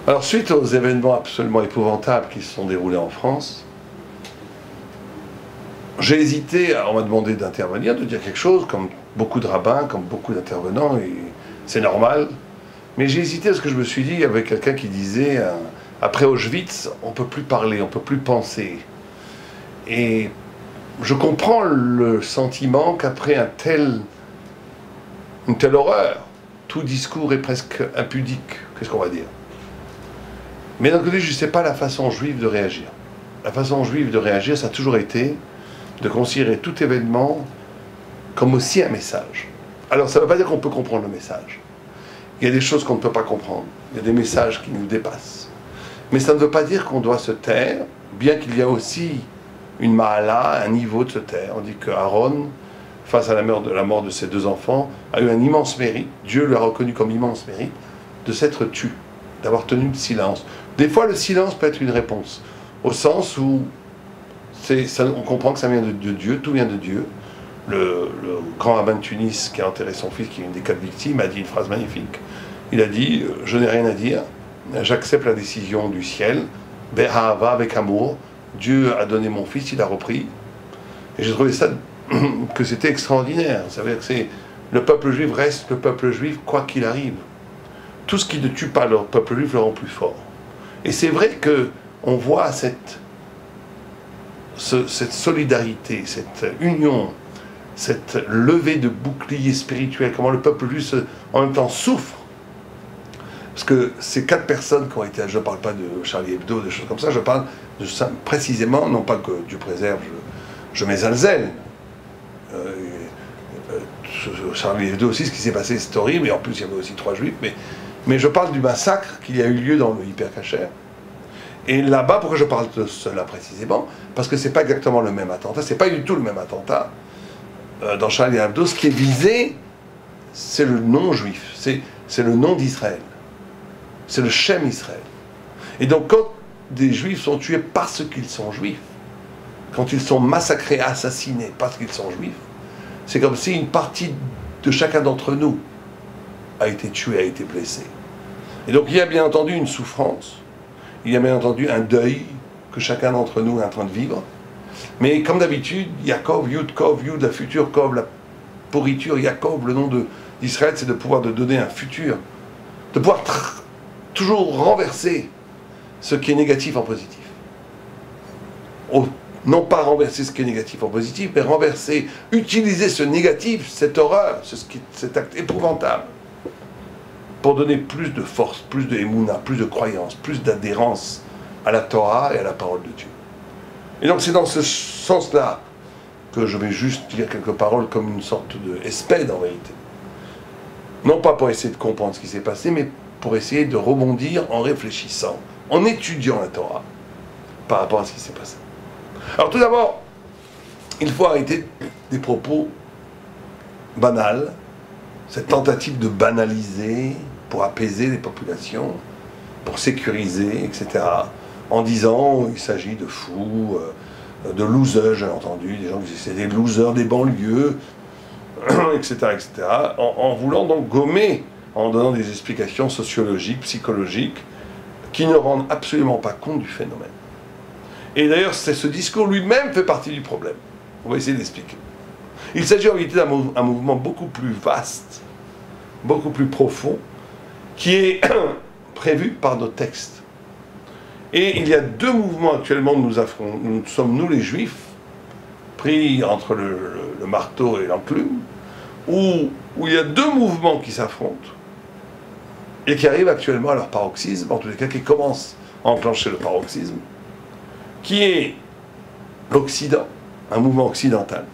Alors, suite aux événements absolument épouvantables qui se sont déroulés en France, j'ai hésité, on m'a demandé d'intervenir, de dire quelque chose, comme beaucoup de rabbins, comme beaucoup d'intervenants, et c'est normal. Mais j'ai hésité parce que je me suis dit, il y avait quelqu'un qui disait, après Auschwitz, on ne peut plus parler, on ne peut plus penser. Et je comprends le sentiment qu'après une telle horreur, tout discours est presque impudique, qu'est-ce qu'on va dire. Mais d'un côté, je ne sais pas la façon juive de réagir. La façon juive de réagir, ça a toujours été de considérer tout événement comme aussi un message. Alors, ça ne veut pas dire qu'on peut comprendre le message. Il y a des choses qu'on ne peut pas comprendre. Il y a des messages qui nous dépassent. Mais ça ne veut pas dire qu'on doit se taire, bien qu'il y a aussi une mahala, un niveau de se taire. On dit qu'Aaron, face à la mort de ses deux enfants, a eu un immense mérite. Dieu l'a reconnu comme immense mérite de s'être tu, d'avoir tenu le silence. Des fois, le silence peut être une réponse, au sens où on comprend que ça vient de Dieu, tout vient de Dieu. Le grand rabbin de Tunis qui a enterré son fils, qui est une des 4 victimes, a dit une phrase magnifique. Il a dit « Je n'ai rien à dire, j'accepte la décision du ciel, Be'ahava, avec amour, Dieu a donné mon fils, il a repris. » Et j'ai trouvé ça, que c'était extraordinaire. Ça veut dire que le peuple juif reste le peuple juif quoi qu'il arrive. Tout ce qui ne tue pas le peuple juif le rend plus fort. Et c'est vrai qu'on voit cette solidarité, cette union, cette levée de bouclier spirituel, comment le peuple juif en même temps souffre. Parce que ces 4 personnes qui ont été, je ne parle pas de Charlie Hebdo, des choses comme ça, je parle de ça précisément, non pas que Dieu préserve, je m'exalzèle. Charlie Hebdo aussi, ce qui s'est passé, c'est horrible, et en plus il y avait aussi 3 juifs, mais je parle du massacre qu'il y a eu lieu dans le Hyper Cacher. Et là-bas, pourquoi je parle de cela précisément? Parce que c'est pas exactement le même attentat, c'est pas du tout le même attentat. Dans Charlie Hebdo, ce qui est visé, c'est le nom juif, c'est le nom d'Israël. C'est le Shem Israël. Et donc, quand des juifs sont tués parce qu'ils sont juifs, quand ils sont massacrés, assassinés parce qu'ils sont juifs, c'est comme si une partie de chacun d'entre nous a été tuée, a été blessée. Et donc, il y a bien entendu une souffrance, il y a bien entendu un deuil que chacun d'entre nous est en train de vivre. Mais comme d'habitude, Yaakov, Yud, Kov, Yud, la future Kov, la pourriture, Yaakov, le nom d'Israël, c'est de pouvoir donner un futur, de pouvoir toujours renverser ce qui est négatif en positif. Non pas renverser ce qui est négatif en positif, mais renverser, utiliser ce négatif, cette horreur, cet acte épouvantable, pour donner plus de force, plus de émouna, plus de croyance, plus d'adhérence à la Torah et à la parole de Dieu. Et donc c'est dans ce sens-là que je vais juste dire quelques paroles comme une sorte de espède en vérité. Non pas pour essayer de comprendre ce qui s'est passé, mais pour essayer de rebondir en réfléchissant, en étudiant la Torah par rapport à ce qui s'est passé. Alors tout d'abord, il faut arrêter des propos banals, cette tentative de banaliser pour apaiser les populations, pour sécuriser, etc., en disant il s'agit de fous, de losers, j'ai entendu, des gens qui disaient c'est des losers des banlieues, etc., etc., en voulant donc gommer, en donnant des explications sociologiques, psychologiques, qui ne rendent absolument pas compte du phénomène. Et d'ailleurs, ce discours lui-même fait partie du problème. On va essayer d'expliquer. Il s'agit en réalité d'un mouvement beaucoup plus vaste, beaucoup plus profond, qui est prévu par nos textes. Et il y a 2 mouvements actuellement que nous sommes, nous les Juifs, pris entre le marteau et l'enclume, où il y a 2 mouvements qui s'affrontent, et qui arrivent actuellement à leur paroxysme, en tous les cas qui commencent à enclencher le paroxysme, qui est l'Occident, un mouvement occidental,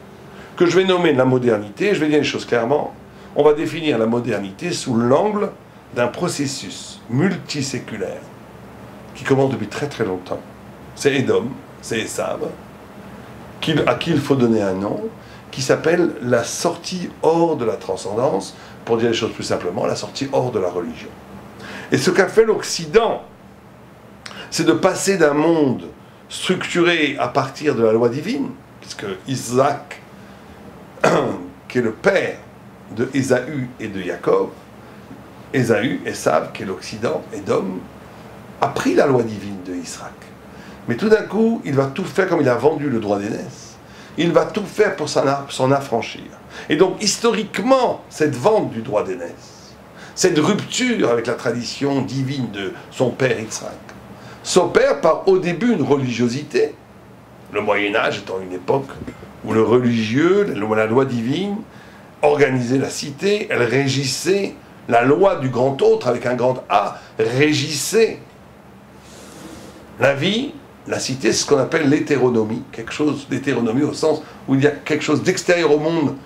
que je vais nommer la modernité. Je vais dire les choses clairement. On va définir la modernité sous l'angle d'un processus multiséculaire qui commence depuis très très longtemps. C'est Édom, c'est Esav, à qui il faut donner un nom, qui s'appelle la sortie hors de la transcendance, pour dire les choses plus simplement, la sortie hors de la religion. Et ce qu'a fait l'Occident, c'est de passer d'un monde structuré à partir de la loi divine, puisque Isaac, qui est le père de Ésaü et de Jacob, Ésaü, Esav, qui est l'Occident, Édom, a pris la loi divine de Israël. Mais tout d'un coup, il va tout faire, comme il a vendu le droit d'aînesse, il va tout faire pour s'en affranchir. Et donc, historiquement, cette vente du droit d'aînesse, cette rupture avec la tradition divine de son père Israël, s'opère par, au début, une religiosité. Le Moyen-Âge étant une époque où le religieux, la loi divine, organisait la cité, elle régissait, la loi du grand autre, avec un grand A, régissait la vie. La cité, c'est ce qu'on appelle l'hétéronomie, quelque chose d'hétéronomie au sens où il y a quelque chose d'extérieur au monde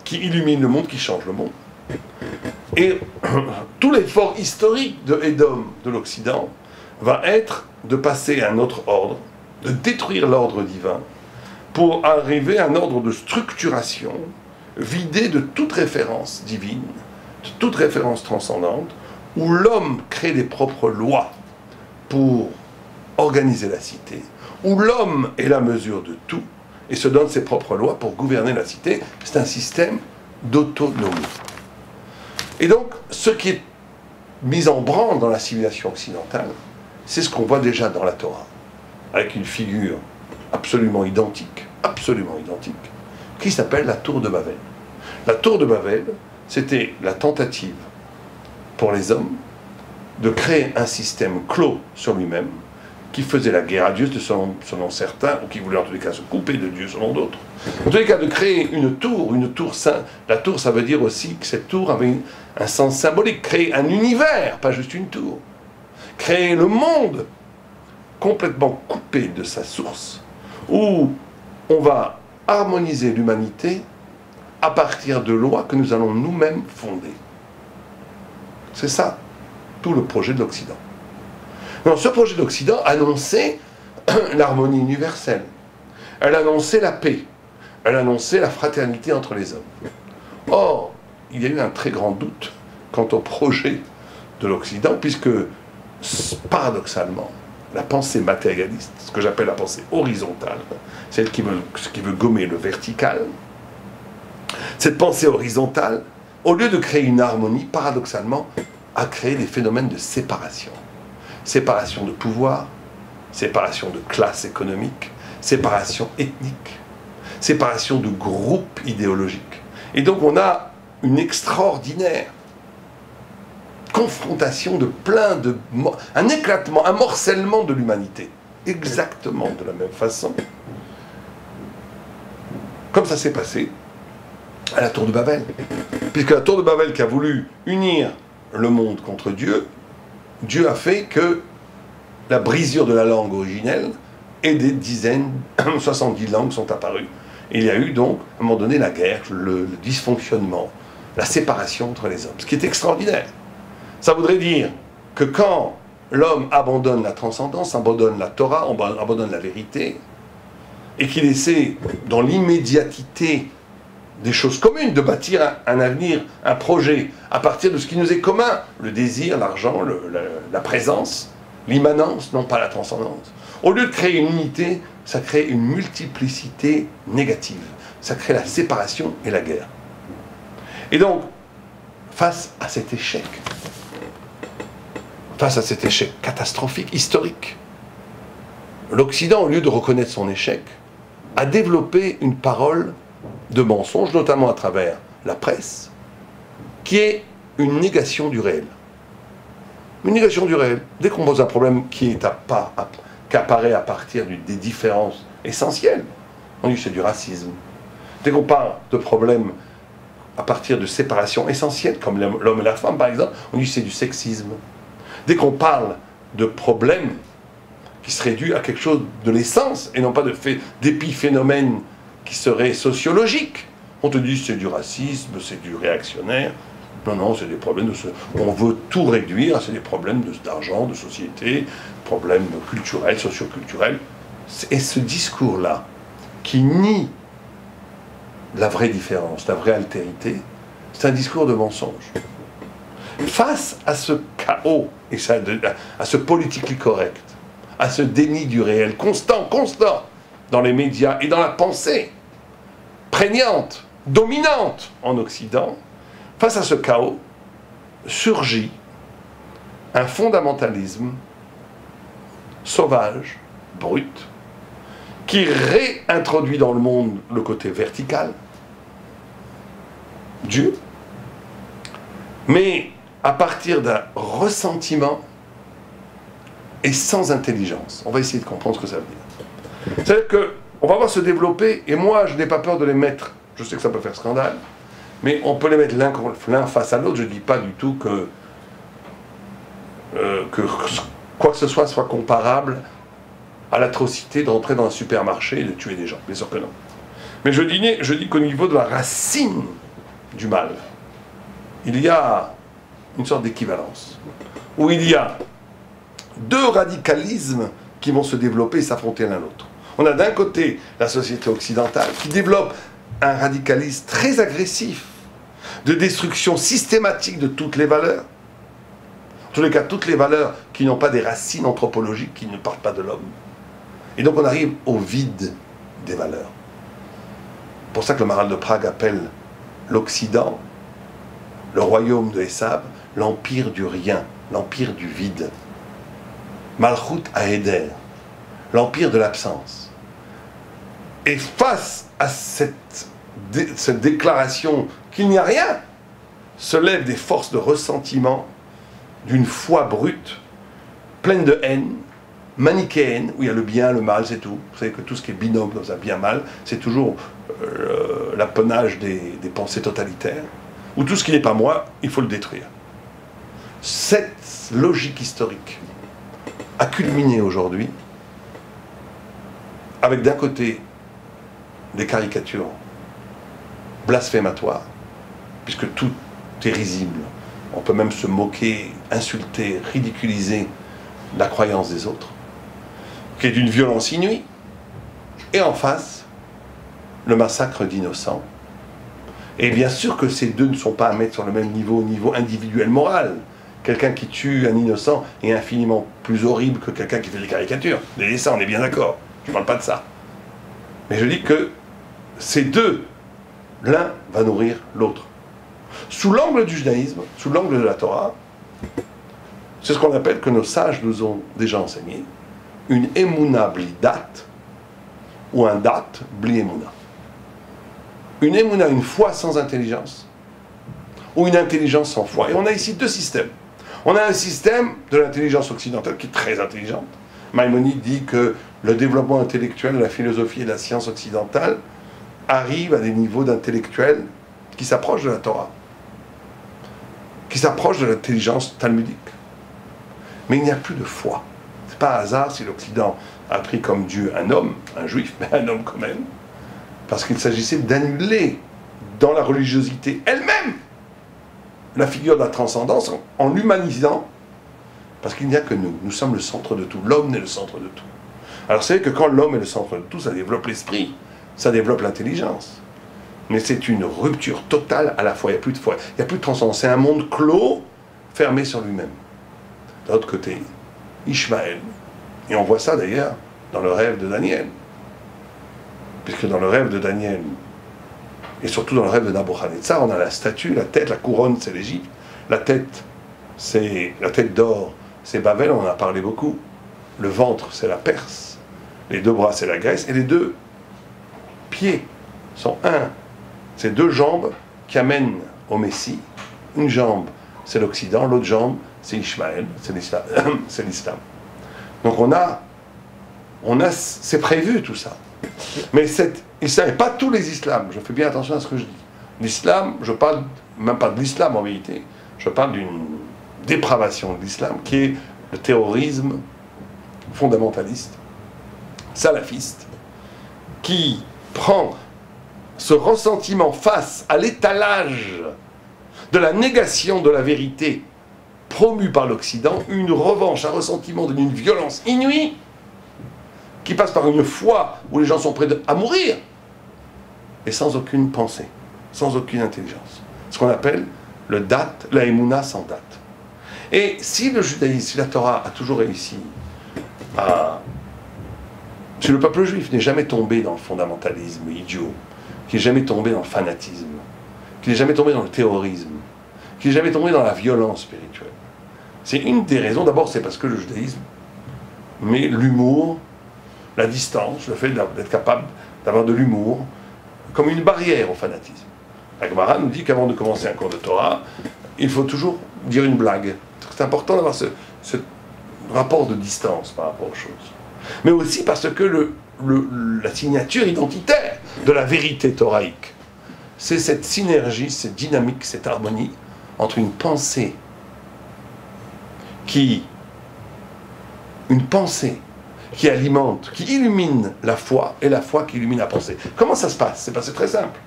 qui illumine le monde, qui change le monde. Et tout l'effort historique de Édom, de l'Occident, va être de passer à un autre ordre, de détruire l'ordre divin, pour arriver à un ordre de structuration vidé de toute référence divine, de toute référence transcendante, où l'homme crée des propres lois pour organiser la cité, où l'homme est la mesure de tout et se donne ses propres lois pour gouverner la cité. C'est un système d'autonomie. Et donc, ce qui est mis en branle dans la civilisation occidentale, c'est ce qu'on voit déjà dans la Torah, avec une figure absolument identique, qui s'appelle la tour de Babel. La tour de Babel, c'était la tentative pour les hommes de créer un système clos sur lui-même, qui faisait la guerre à Dieu, selon certains, ou qui voulait en tous les cas se couper de Dieu selon d'autres. En tous les cas, de créer une tour sainte. La tour, ça veut dire aussi que cette tour avait un sens symbolique. Créer un univers, pas juste une tour. Créer le monde complètement coupé de sa source, où on va harmoniser l'humanité à partir de lois que nous allons nous-mêmes fonder. C'est ça, tout le projet de l'Occident. Non, ce projet d'Occident annonçait l'harmonie universelle. Elle annonçait la paix. Elle annonçait la fraternité entre les hommes. Or, il y a eu un très grand doute quant au projet de l'Occident, puisque, paradoxalement, la pensée matérialiste, ce que j'appelle la pensée horizontale, celle qui veut gommer le vertical, cette pensée horizontale, au lieu de créer une harmonie, paradoxalement, a créé des phénomènes de séparation. Séparation de pouvoir, séparation de classe économique, séparation ethnique, séparation de groupes idéologiques. Et donc on a une extraordinaire confrontation de un éclatement, un morcellement de l'humanité. Exactement de la même façon. Comme ça s'est passé à la tour de Babel. Puisque la tour de Babel qui a voulu unir le monde contre Dieu, Dieu a fait que la brisure de la langue originelle et des dizaines, 70 langues sont apparues. Et il y a eu donc, à un moment donné, la guerre, le dysfonctionnement, la séparation entre les hommes. Ce qui est extraordinaire. Ça voudrait dire que quand l'homme abandonne la transcendance, abandonne la Torah, abandonne la vérité, et qu'il essaie, dans l'immédiatité des choses communes, de bâtir un avenir, un projet, à partir de ce qui nous est commun, le désir, l'argent, la présence, l'immanence, non pas la transcendance. Au lieu de créer une unité, ça crée une multiplicité négative. Ça crée la séparation et la guerre. Et donc, face à cet échec catastrophique, historique, l'Occident, au lieu de reconnaître son échec, a développé une parole de mensonges, notamment à travers la presse, qui est une négation du réel. Une négation du réel. Dès qu'on pose un problème qui apparaît à partir des différences essentielles, on dit que c'est du racisme. Dès qu'on parle de problèmes à partir de séparations essentielles, comme l'homme et la femme par exemple, on dit que c'est du sexisme. Dès qu'on parle de problèmes qui seraient dus à quelque chose de l'essence, et non pas d'épiphénomènes qui seraient sociologiques, on te dit c'est du racisme, c'est du réactionnaire. Non, non, c'est des problèmes on veut tout réduire, c'est des problèmes d'argent, de société, problèmes culturels, socioculturels. Et ce discours-là, qui nie la vraie différence, la vraie altérité, c'est un discours de mensonge. Face à ce chaos, et à ce politically correct, à ce déni du réel constant dans les médias et dans la pensée prégnante, dominante en Occident, face à ce chaos, surgit un fondamentalisme sauvage, brut, qui réintroduit dans le monde le côté vertical, Dieu, mais à partir d'un ressentiment et sans intelligence. On va essayer de comprendre ce que ça veut dire. C'est-à-dire qu'on va voir se développer, et moi je n'ai pas peur de les mettre, je sais que ça peut faire scandale, mais on peut les mettre l'un face à l'autre. Je ne dis pas du tout que quoi que ce soit comparable à l'atrocité d'entrer dans un supermarché et de tuer des gens. Bien sûr que non. Mais je dis qu'au niveau de la racine du mal, il y a une sorte d'équivalence, où il y a deux radicalismes qui vont se développer et s'affronter l'un l'autre. On a d'un côté la société occidentale qui développe un radicalisme très agressif de destruction systématique de toutes les valeurs. En tous les cas, toutes les valeurs qui n'ont pas des racines anthropologiques, qui ne partent pas de l'homme. Et donc on arrive au vide des valeurs. C'est pour ça que le Maharal de Prague appelle l'Occident, le royaume de Esav, l'empire du rien, l'empire du vide. Malchut Haeder, l'empire de l'absence. Et face à cette déclaration qu'il n'y a rien, se lèvent des forces de ressentiment, d'une foi brute, pleine de haine, manichéenne, où il y a le bien, le mal, c'est tout. Vous savez que tout ce qui est binôme, comme ça, bien-mal, c'est toujours l'apanage des pensées totalitaires, où tout ce qui n'est pas moi, il faut le détruire. Cette logique historique a culminé aujourd'hui avec d'un côté des caricatures blasphématoires, puisque tout est risible. On peut même se moquer, insulter, ridiculiser la croyance des autres, qui est d'une violence inouïe. Et en face, le massacre d'innocents. Et bien sûr que ces deux ne sont pas à mettre sur le même niveau, au niveau individuel moral. Quelqu'un qui tue un innocent est infiniment plus horrible que quelqu'un qui fait des caricatures. Et ça, on est bien d'accord. Je ne parle pas de ça. Mais je dis que ces deux, l'un va nourrir l'autre. Sous l'angle du judaïsme, sous l'angle de la Torah, c'est ce qu'on appelle, que nos sages nous ont déjà enseigné, une émouna bli dat, ou un dat bli émouna. Une émouna, une foi sans intelligence, ou une intelligence sans foi. Et on a ici deux systèmes. On a un système de l'intelligence occidentale qui est très intelligente. Maïmonide dit que le développement intellectuel de la philosophie et de la science occidentale arrive à des niveaux d'intellectuels qui s'approchent de la Torah, qui s'approchent de l'intelligence talmudique. Mais il n'y a plus de foi. C'est pas un hasard si l'Occident a pris comme Dieu un homme, un juif, mais un homme quand même, parce qu'il s'agissait d'annuler dans la religiosité elle-même la figure de la transcendance en l'humanisant, parce qu'il n'y a que nous. Nous sommes le centre de tout. L'homme est le centre de tout. Alors c'est vrai que quand l'homme est le centre de tout, ça développe l'esprit, ça développe l'intelligence. Mais c'est une rupture totale à la fois. Il n'y a plus de foi, il n'y a plus de transcendance. C'est un monde clos, fermé sur lui-même. D'un autre côté, Ishmaël. Et on voit ça d'ailleurs dans le rêve de Daniel. Puisque dans le rêve de Daniel, et surtout dans le rêve de Nabuchodonosor, on a la statue, la tête, la couronne, c'est l'Égypte. La tête, c'est la tête d'or, c'est Babel, on en a parlé beaucoup. Le ventre, c'est la Perse. Les deux bras, c'est la Grèce. Et les deux pieds sont un. C'est deux jambes qui amènent au Messie. Une jambe, c'est l'Occident. L'autre jambe, c'est Ishmaël, c'est l'islam. Donc c'est prévu tout ça. Mais l'islam n'est pas tous les islams. Je fais bien attention à ce que je dis. L'islam, je parle même pas de l'islam en vérité. Je parle d'une dépravation de l'islam qui est le terrorisme fondamentaliste, salafiste, qui prend ce ressentiment face à l'étalage de la négation de la vérité promue par l'Occident, une revanche, un ressentiment d'une violence inouïe, qui passe par une foi où les gens sont prêts à mourir, et sans aucune pensée, sans aucune intelligence. Ce qu'on appelle le date, la émouna sans date. Et si le judaïsme, si la Torah a toujours réussi si le peuple juif n'est jamais tombé dans le fondamentalisme idiot, qui n'est jamais tombé dans le fanatisme, qui n'est jamais tombé dans le terrorisme, qui n'est jamais tombé dans la violence spirituelle, c'est une des raisons. D'abord, c'est parce que le judaïsme mais l'humour, la distance, le fait d'être capable d'avoir de l'humour, comme une barrière au fanatisme. La Gemara nous dit qu'avant de commencer un cours de Torah, il faut toujours dire une blague. C'est important d'avoir ce rapport de distance par rapport aux choses. Mais aussi parce que la signature identitaire de la vérité thoraïque, c'est cette synergie, cette dynamique, cette harmonie entre une pensée qui alimente, qui illumine la foi, et la foi qui illumine la pensée. Comment ça se passe? C'est très simple.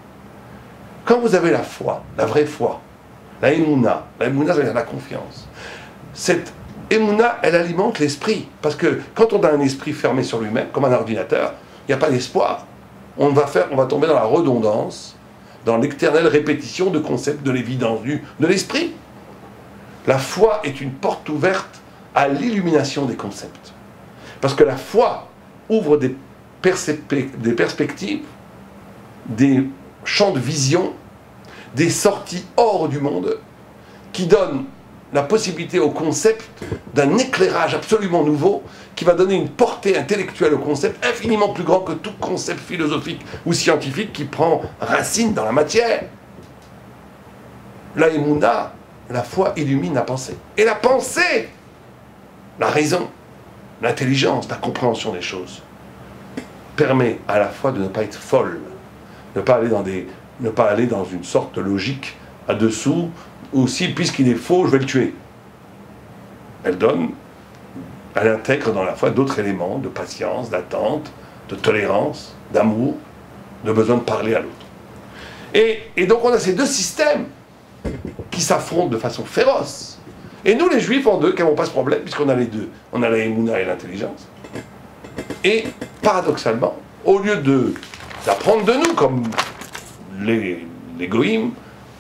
Quand vous avez la foi, la vraie foi, la émouna, ça veut dire la confiance. Cette émouna, elle alimente l'esprit. Parce que quand on a un esprit fermé sur lui-même, comme un ordinateur, il n'y a pas d'espoir. On va tomber dans la redondance, dans l'éternelle répétition de concepts de l'évidence de l'esprit. La foi est une porte ouverte à l'illumination des concepts. Parce que la foi ouvre des perspectives, des champs de vision, des sorties hors du monde, qui donnent la possibilité au concept d'un éclairage absolument nouveau, qui va donner une portée intellectuelle au concept infiniment plus grand que tout concept philosophique ou scientifique qui prend racine dans la matière. La émouna, la foi illumine la pensée. Et la pensée, la raison, l'intelligence, la compréhension des choses, permet à la fois de ne pas être folle, ne pas aller dans une sorte de logique à dessous, aussi, puisqu'il est faux, je vais le tuer. Elle intègre dans la foi d'autres éléments, de patience, d'attente, de tolérance, d'amour, de besoin de parler à l'autre. Et donc on a ces deux systèmes qui s'affrontent de façon féroce. Et nous, les Juifs, en deux, qui n'avons pas ce problème, puisqu'on a les deux. On a la émouna et l'intelligence. Et, paradoxalement, au lieu d'apprendre de nous, comme les goïms,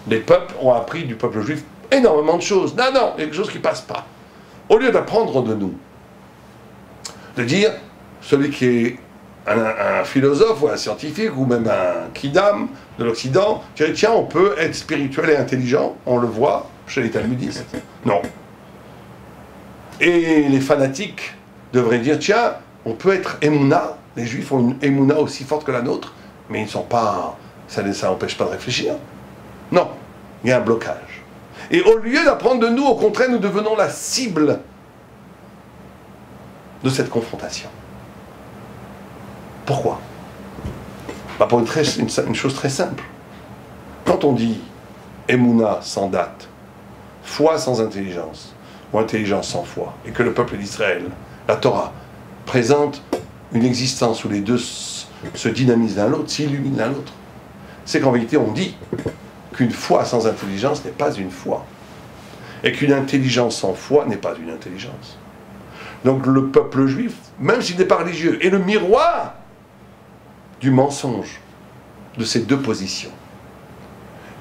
les peuples ont appris du peuple juif énormément de choses. Non, il y a quelque chose qui ne passe pas. Au lieu d'apprendre de nous, de dire, celui qui est un philosophe ou un scientifique ou même un kidam de l'Occident, tiens, on peut être spirituel et intelligent, on le voit chez les talmudistes. Non. Et les fanatiques devraient dire, tiens, on peut être émouna, les juifs ont une émouna aussi forte que la nôtre, mais ils ne sont pas, ça n'empêche pas de réfléchir. Non, il y a un blocage. Et au lieu d'apprendre de nous, au contraire, nous devenons la cible de cette confrontation. Pourquoi? Pour une chose très simple. Quand on dit émouna sans date, foi sans intelligence, ou intelligence sans foi, et que le peuple d'Israël, la Torah, présente une existence où les deux se dynamisent l'un l'autre, s'illuminent l'un l'autre, c'est qu'en vérité on dit qu'une foi sans intelligence n'est pas une foi, et qu'une intelligence sans foi n'est pas une intelligence. Donc le peuple juif, même s'il n'est pas religieux, est le miroir du mensonge de ces deux positions.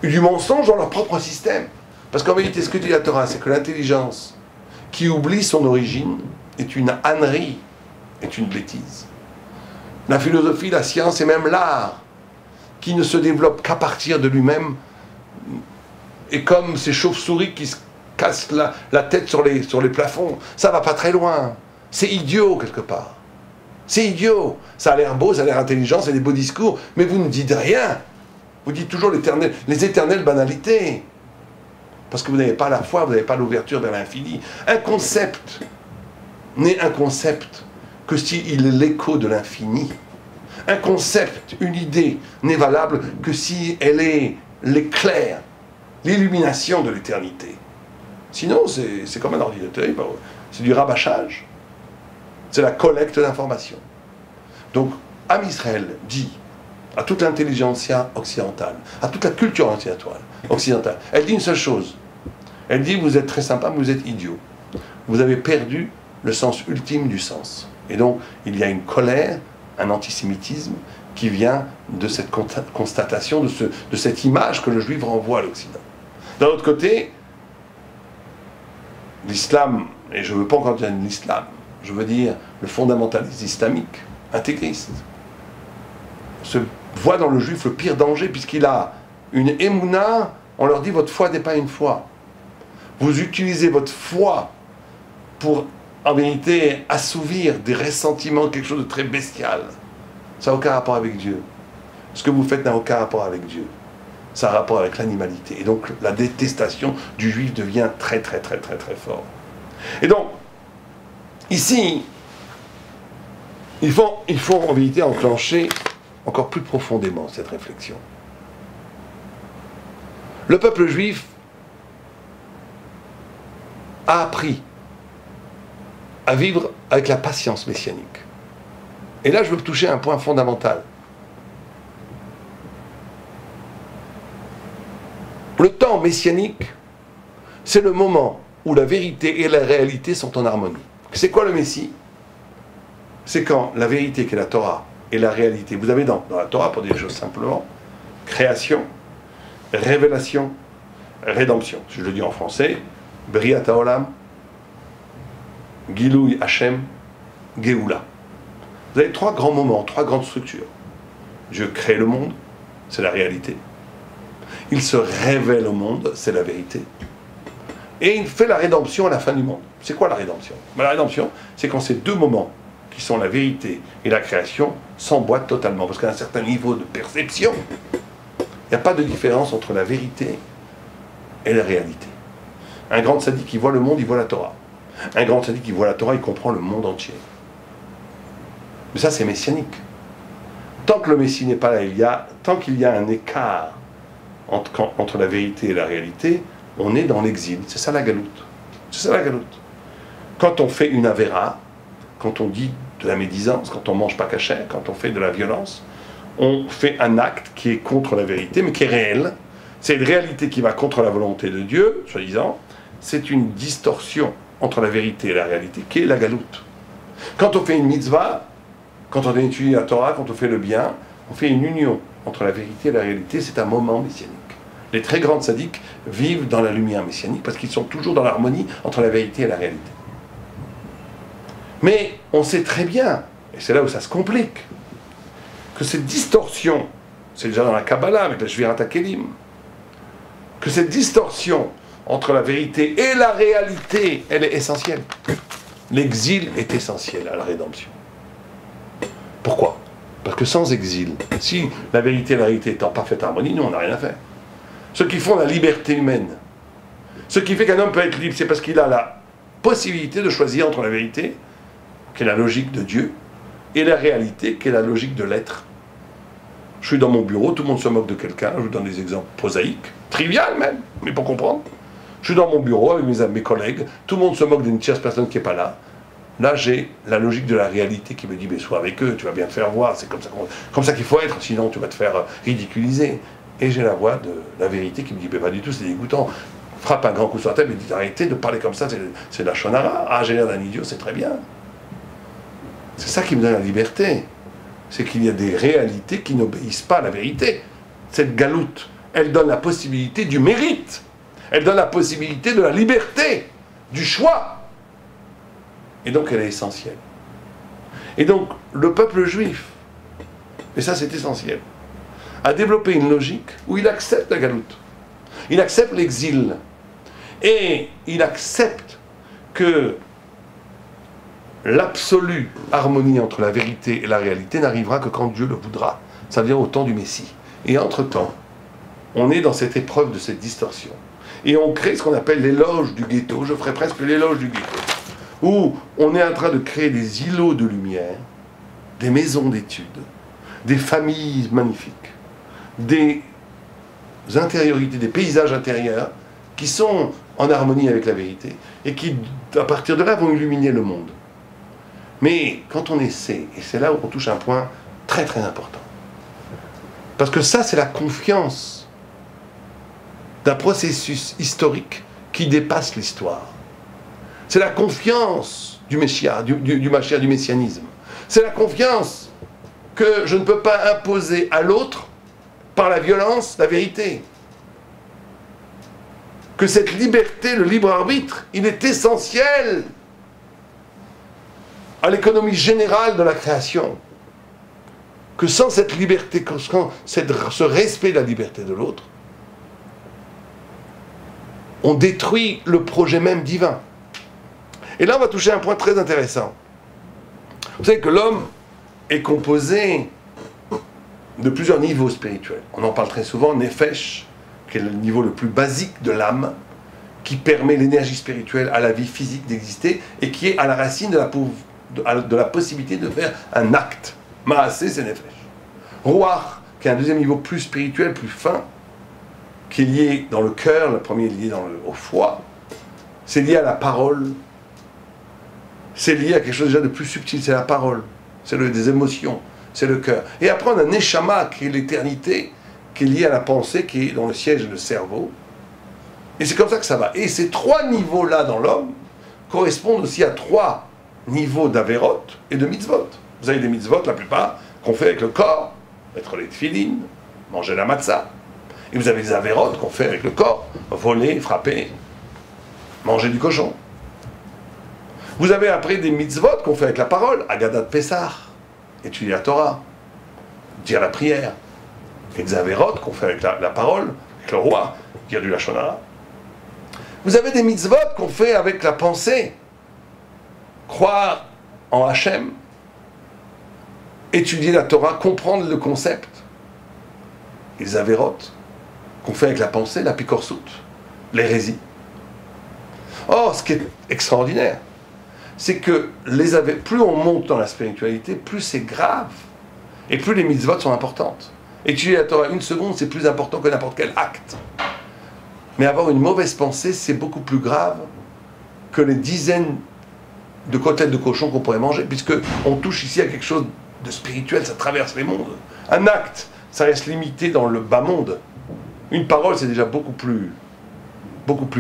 Et du mensonge dans leur propre système. Parce qu'en vérité, ce que dit la Torah, c'est que l'intelligence qui oublie son origine est une ânerie, est une bêtise. La philosophie, la science et même l'art, qui ne se développe qu'à partir de lui-même, et comme ces chauves-souris qui se cassent la tête sur les plafonds, ça va pas très loin. C'est idiot quelque part. C'est idiot. Ça a l'air beau, ça a l'air intelligent, c'est des beaux discours, mais vous ne dites rien. Vous dites toujours les éternelles banalités. Parce que vous n'avez pas la foi, vous n'avez pas l'ouverture vers l'infini. Un concept n'est un concept que s'il est l'écho de l'infini. Un concept, une idée, n'est valable que si elle est l'éclair, l'illumination de l'éternité. Sinon, c'est comme un ordinateur, c'est du rabâchage. C'est la collecte d'informations. Donc, Am Israël dit à toute l'intelligentsia occidentale, à toute la culture occidentale, elle dit une seule chose. Elle dit, vous êtes très sympa, mais vous êtes idiot. Vous avez perdu le sens ultime du sens. Et donc, il y a une colère, un antisémitisme qui vient de cette constatation, de cette image que le juif renvoie à l'Occident. D'un autre côté, l'islam, et je ne veux pas encore dire l'islam, je veux dire le fondamentalisme islamique, intégriste, se voit dans le juif le pire danger, puisqu'il a une émouna, on leur dit votre foi n'est pas une foi. Vous utilisez votre foi pour en vérité, assouvir des ressentiments, quelque chose de très bestial. Ça n'a aucun rapport avec Dieu. Ce que vous faites n'a aucun rapport avec Dieu. Ça a un rapport avec l'animalité. Et donc, la détestation du juif devient très, très, très, très, très fort. Et donc, ici, il faut en vérité enclencher encore plus profondément cette réflexion. Le peuple juif a appris à vivre avec la patience messianique. Et là, je veux toucher un point fondamental. Le temps messianique, c'est le moment où la vérité et la réalité sont en harmonie. C'est quoi le Messie? C'est quand la vérité qui est la Torah et la réalité, vous avez dans la Torah, pour dire les choses simplement, création, révélation, rédemption. Si je le dis en français, Briat Haolam, Gilouï Hashem, Géoula. Vous avez trois grands moments, trois grandes structures. Dieu crée le monde, c'est la réalité. Il se révèle au monde, c'est la vérité. Et il fait la rédemption à la fin du monde. C'est quoi la rédemption? La rédemption, c'est quand ces deux moments, qui sont la vérité et la création, s'emboîtent totalement. Parce qu'à un certain niveau de perception, il n'y a pas de différence entre la vérité et la réalité. Un grand sadique qui voit le monde, il voit la Torah. Un grand sadique qui voit la Torah, il comprend le monde entier. Mais ça, c'est messianique. Tant que le Messie n'est pas là, tant qu'il y a un écart entre la vérité et la réalité, on est dans l'exil. C'est ça la galoute. C'est ça la galoute. Quand on fait une avéra, quand on dit de la médisance, quand on mange pas cachère, quand on fait de la violence, on fait un acte qui est contre la vérité, mais qui est réel. C'est une réalité qui va contre la volonté de Dieu, soi-disant. C'est une distorsion entre la vérité et la réalité, qui est la galoute. Quand on fait une mitzvah, quand on étudie la Torah, quand on fait le bien, on fait une union entre la vérité et la réalité, c'est un moment messianique. Les très grands sadiques vivent dans la lumière messianique parce qu'ils sont toujours dans l'harmonie entre la vérité et la réalité. Mais on sait très bien, et c'est là où ça se complique, que cette distorsion, c'est déjà dans la Kabbalah avec la Shvirat HaKelim, que cette distorsion entre la vérité et la réalité, elle est essentielle. L'exil est essentiel à la rédemption. Pourquoi? Parce que sans exil, si la vérité et la réalité est en parfaite harmonie, nous, on n'a rien à faire. Ce qui font la liberté humaine, ce qui fait qu'un homme peut être libre, c'est parce qu'il a la possibilité de choisir entre la vérité, qui est la logique de Dieu, et la réalité, qui est la logique de l'être. Je suis dans mon bureau, tout le monde se moque de quelqu'un, je vous donne des exemples prosaïques, trivial même, mais pour comprendre. Je suis dans mon bureau avec mes collègues, tout le monde se moque d'une tierce personne qui n'est pas là. Là, j'ai la logique de la réalité qui me dit, mais sois avec eux, tu vas bien te faire voir, c'est comme ça qu'il faut être, sinon tu vas te faire ridiculiser. Et j'ai la voix de la vérité qui me dit, mais pas du tout, c'est dégoûtant. Frappe un grand coup sur la tête, mais dit, arrêtez de parler comme ça, c'est de la shonara. Ah, j'ai l'air d'un idiot, c'est très bien. C'est ça qui me donne la liberté. C'est qu'il y a des réalités qui n'obéissent pas à la vérité. Cette galoute, elle donne la possibilité du mérite. Elle donne la possibilité de la liberté, du choix. Et donc elle est essentielle. Et donc le peuple juif, et ça c'est essentiel, a développé une logique où il accepte la galoute. Il accepte l'exil. Et il accepte que l'absolue harmonie entre la vérité et la réalité n'arrivera que quand Dieu le voudra. Ça veut dire au temps du Messie. Et entre-temps, on est dans cette épreuve de cette distorsion. Et on crée ce qu'on appelle l'éloge du ghetto. Je ferai presque l'éloge du ghetto. Où on est en train de créer des îlots de lumière, des maisons d'études, des familles magnifiques, des intériorités, des paysages intérieurs qui sont en harmonie avec la vérité et qui, à partir de là, vont illuminer le monde. Mais quand on essaie, et c'est là où on touche un point très très important, parce que ça c'est la confiance d'un processus historique qui dépasse l'histoire. C'est la confiance du Messia, du Mashiach, du messianisme. C'est la confiance que je ne peux pas imposer à l'autre, par la violence, la vérité. Que cette liberté, le libre arbitre, il est essentiel à l'économie générale de la création. Que sans cette liberté, sans ce respect de la liberté de l'autre, on détruit le projet même divin. Et là, on va toucher un point très intéressant. Vous savez que l'homme est composé de plusieurs niveaux spirituels. On en parle très souvent, Nefesh, qui est le niveau le plus basique de l'âme, qui permet l'énergie spirituelle à la vie physique d'exister et qui est à la racine de la possibilité de faire un acte. Maasé, c'est Nefesh. Ruach, qui est un deuxième niveau plus spirituel, plus fin, qui est lié dans le cœur, le premier est lié au foie, c'est lié à la parole, c'est lié à quelque chose déjà de plus subtil, c'est la parole, c'est des émotions, c'est le cœur. Et après on a Neshama, qui est l'éternité, qui est lié à la pensée, qui est dans le siège le cerveau. Et c'est comme ça que ça va. Et ces trois niveaux-là dans l'homme correspondent aussi à trois niveaux d'Averot et de Mitzvot. Vous avez des Mitzvot, la plupart, qu'on fait avec le corps, mettre les tefilines, manger la matzah. Et vous avez des Averot qu'on fait avec le corps, voler, frapper, manger du cochon. Vous avez après des Mitzvot qu'on fait avec la parole, Agadat Pessah, étudier la Torah, dire la prière. Et des Averot qu'on fait avec la parole, avec le roi, dire du Lashon Hara. Vous avez des mitzvot qu'on fait avec la pensée. Croire en Hachem, étudier la Torah, comprendre le concept. Et les Averot qu'on fait avec la pensée, la Pikorsut, l'hérésie. Or, ce qui est extraordinaire, c'est que plus on monte dans la spiritualité, plus c'est grave. Et plus les mitzvot sont importantes. Étudier la Torah une seconde, c'est plus important que n'importe quel acte. Mais avoir une mauvaise pensée, c'est beaucoup plus grave que les dizaines de côtelettes de cochon qu'on pourrait manger, puisque on touche ici à quelque chose de spirituel, ça traverse les mondes. Un acte, ça reste limité dans le bas monde. Une parole, c'est déjà beaucoup plus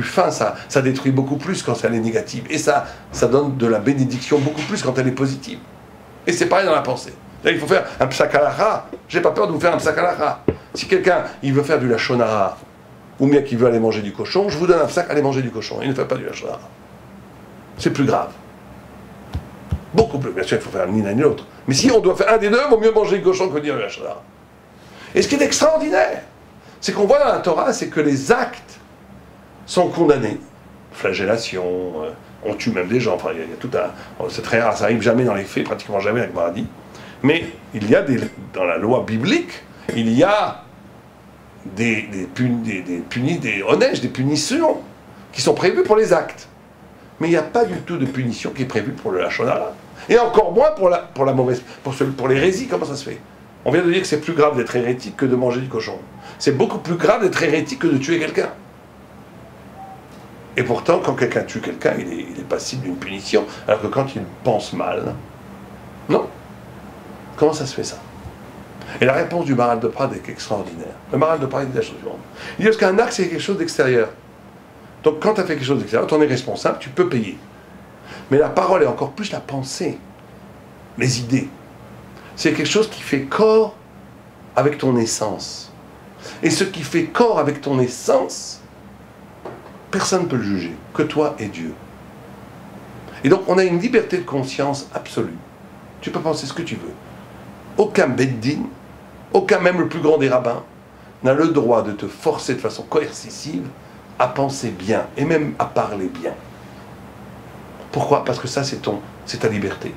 fin, ça détruit beaucoup plus quand elle est négative. Et ça donne de la bénédiction beaucoup plus quand elle est positive. Et c'est pareil dans la pensée. Là, il faut faire un psak halakha. J'ai pas peur de vous faire un psak halakha. Si quelqu'un, il veut faire du lashon hara, ou bien qu'il veut aller manger du cochon, je vous donne un psak, allez manger du cochon. Il ne fait pas du lashon hara. C'est plus grave. Beaucoup plus. Bien sûr, il faut faire ni l'un ni l'autre. Mais si on doit faire un des deux, il vaut mieux manger du cochon que dire du lashon hara. Et ce qui est extraordinaire, c'est qu'on voit dans la Torah, c'est que les actes sont condamnés. Flagellation, on tue même des gens. Enfin, il y a tout un... C'est très rare, ça arrive jamais dans les faits, pratiquement jamais avec Maradi. Mais il y a dans la loi biblique, il y a des punitions qui sont prévues pour les actes. Mais il n'y a pas du tout de punition qui est prévue pour le lashon hara. Et encore moins pour l'hérésie. Comment ça se fait? On vient de dire que c'est plus grave d'être hérétique que de manger du cochon. C'est beaucoup plus grave d'être hérétique que de tuer quelqu'un. Et pourtant, quand quelqu'un tue quelqu'un, il est passible d'une punition, alors que quand il pense mal, non. Comment ça se fait ça? Et la réponse du Maharal de Prague est extraordinaire. Le Maharal de Prague dit la chose suivante. Il dit qu'un acte, c'est quelque chose d'extérieur. Donc quand tu as fait quelque chose d'extérieur, tu en es responsable, tu peux payer. Mais la parole est encore plus la pensée, les idées. C'est quelque chose qui fait corps avec ton essence. Et ce qui fait corps avec ton essence, personne ne peut le juger, que toi et Dieu. Et donc on a une liberté de conscience absolue. Tu peux penser ce que tu veux. Aucun beddin, aucun même le plus grand des rabbins, n'a le droit de te forcer de façon coercitive à penser bien, et même à parler bien. Pourquoi? Parce que ça c'est ta liberté,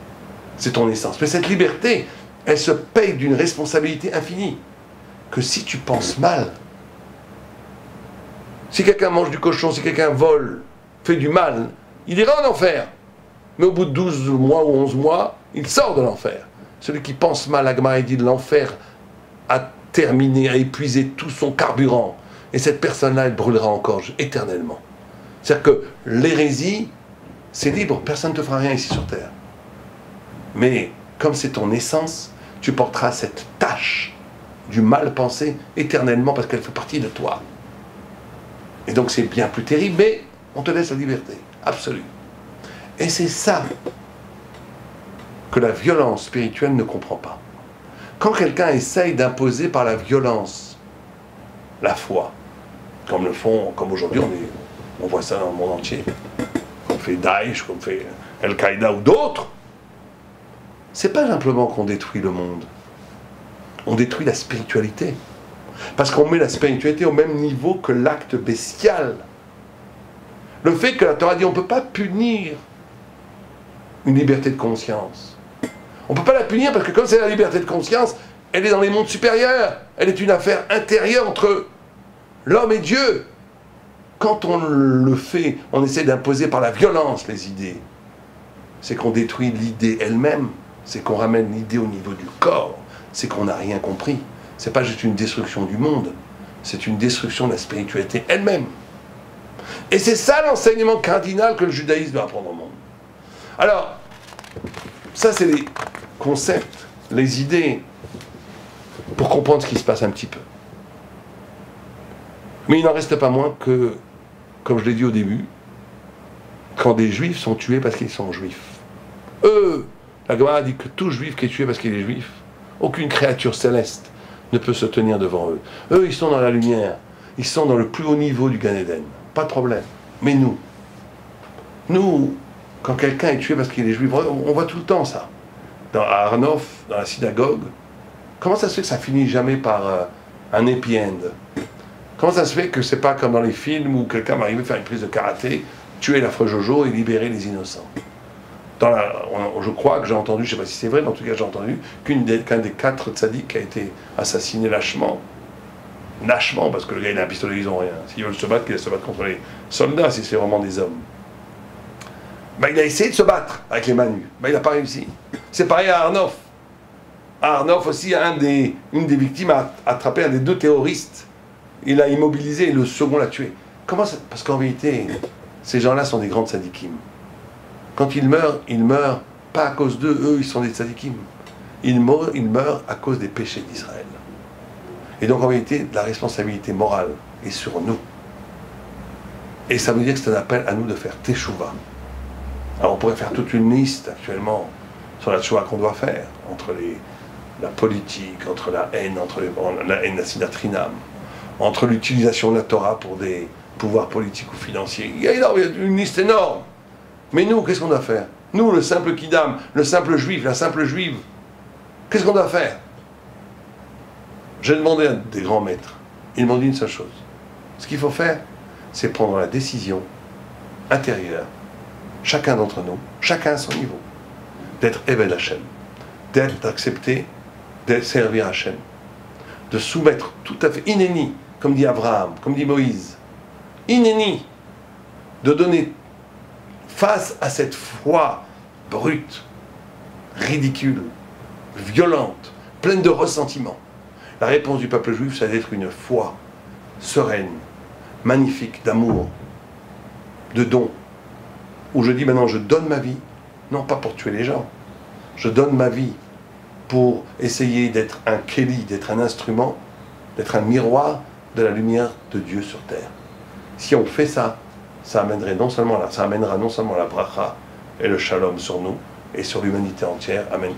c'est ton essence. Mais cette liberté, elle se paye d'une responsabilité infinie. Que si tu penses mal, si quelqu'un mange du cochon, si quelqu'un vole, fait du mal, il ira en enfer. Mais au bout de 12 mois ou 11 mois, il sort de l'enfer. Celui qui pense mal, Agmara dit, de l'enfer a terminé, a épuisé tout son carburant. Et cette personne-là, elle brûlera encore éternellement. C'est-à-dire que l'hérésie, c'est libre, personne ne te fera rien ici sur terre. Mais comme c'est ton essence, tu porteras cette tâche du mal pensé éternellement parce qu'elle fait partie de toi. Et donc c'est bien plus terrible, mais on te laisse la liberté absolue. Et c'est ça que la violence spirituelle ne comprend pas. Quand quelqu'un essaye d'imposer par la violence la foi, comme aujourd'hui on voit ça dans le monde entier, comme fait Daesh, comme fait Al-Qaïda ou d'autres, c'est pas simplement qu'on détruit le monde, on détruit la spiritualité. Parce qu'on met la spiritualité au même niveau que l'acte bestial. Le fait que la Torah dit on ne peut pas punir une liberté de conscience. On ne peut pas la punir parce que comme c'est la liberté de conscience, elle est dans les mondes supérieurs. Elle est une affaire intérieure entre l'homme et Dieu. Quand on le fait, on essaie d'imposer par la violence les idées. C'est qu'on détruit l'idée elle-même. C'est qu'on ramène l'idée au niveau du corps. C'est qu'on n'a rien compris. C'est pas juste une destruction du monde. C'est une destruction de la spiritualité elle-même. Et c'est ça l'enseignement cardinal que le judaïsme doit apprendre au monde. Alors, ça c'est les concepts, les idées, pour comprendre ce qui se passe un petit peu. Mais il n'en reste pas moins que, comme je l'ai dit au début, quand des juifs sont tués parce qu'ils sont juifs, la Gemara dit que tout juif qui est tué parce qu'il est juif, aucune créature céleste ne peut se tenir devant eux. Eux, ils sont dans la lumière, ils sont dans le plus haut niveau du Gan Eden, pas de problème. Mais nous, quand quelqu'un est tué parce qu'il est juif, on voit tout le temps ça. À Arnof, dans la synagogue, comment ça se fait que ça finit jamais par un happy end? Comment ça se fait que c'est pas comme dans les films où quelqu'un va arriver faire une prise de karaté, tuer l'affreux Jojo et libérer les innocents? Je crois que j'ai entendu, je ne sais pas si c'est vrai, mais en tout cas j'ai entendu qu'un des 4 tzaddik a été assassiné lâchement. Lâchement, parce que le gars il a un pistolet, ils n'ont rien. S'ils veulent se battre, qu'ils se battent contre les soldats, si c'est vraiment des hommes. Ben, il a essayé de se battre avec les manus. Ben, il n'a pas réussi. C'est pareil à Arnof. Arnof aussi, une des victimes a attrapé un des 2 terroristes. Il l'a immobilisé et le second l'a tué. Comment ça? Parce qu'en vérité, ces gens-là sont des grands tzadikim. Quand ils meurent pas à cause d'eux, eux ils sont des tzadikim. Ils meurent à cause des péchés d'Israël. Et donc en vérité, la responsabilité morale est sur nous. Et ça veut dire que c'est un appel à nous de faire teshuva. Alors on pourrait faire toute une liste actuellement sur la teshuva qu'on doit faire, entre la politique, entre la haine, la haine, la sinatrinam, entre l'utilisation de la Torah pour des pouvoirs politiques ou financiers. Il y a une liste énorme. Mais nous, qu'est-ce qu'on doit faire? Nous, le simple kidam, le simple juif, la simple juive, qu'est-ce qu'on doit faire? J'ai demandé à des grands maîtres. Ils m'ont dit une seule chose. Ce qu'il faut faire, c'est prendre la décision intérieure, chacun d'entre nous, chacun à son niveau, d'être Eved Hashem, d'accepter, de servir Hashem, de soumettre tout à fait, inéni, comme dit Abraham, comme dit Moïse, inéni, de donner face à cette foi brute, ridicule, violente, pleine de ressentiment. La réponse du peuple juif, c'est d'être une foi sereine, magnifique, d'amour, de don. Où je dis maintenant, je donne ma vie, non pas pour tuer les gens, je donne ma vie pour essayer d'être un kéli, d'être un instrument, d'être un miroir de la lumière de Dieu sur terre. Si on fait ça, ça amènera non seulement la bracha et le shalom sur nous et sur l'humanité entière. Amen.